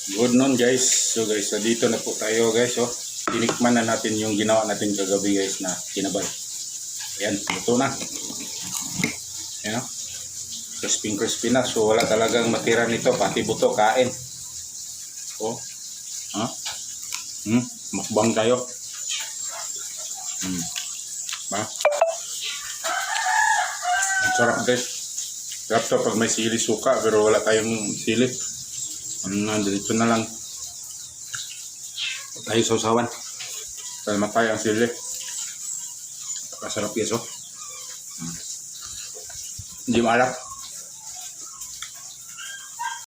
Good noon guys. So guys, dito na po tayo guys. Oh. Tinikman na natin yung ginawa natin kagabi guys na kinabay. Ayan, luto na. Ayan o. Crispy na. So wala talagang matira nito. Pati buto, kain. Oh. Ha? Mukbang tayo. Ba? Ang sarap guys. Sarap to pag may sili suka pero wala tayong sili. Dito na lang tayo sausawan para matay ang sili. Kasarap yes oh. Hindi maalat.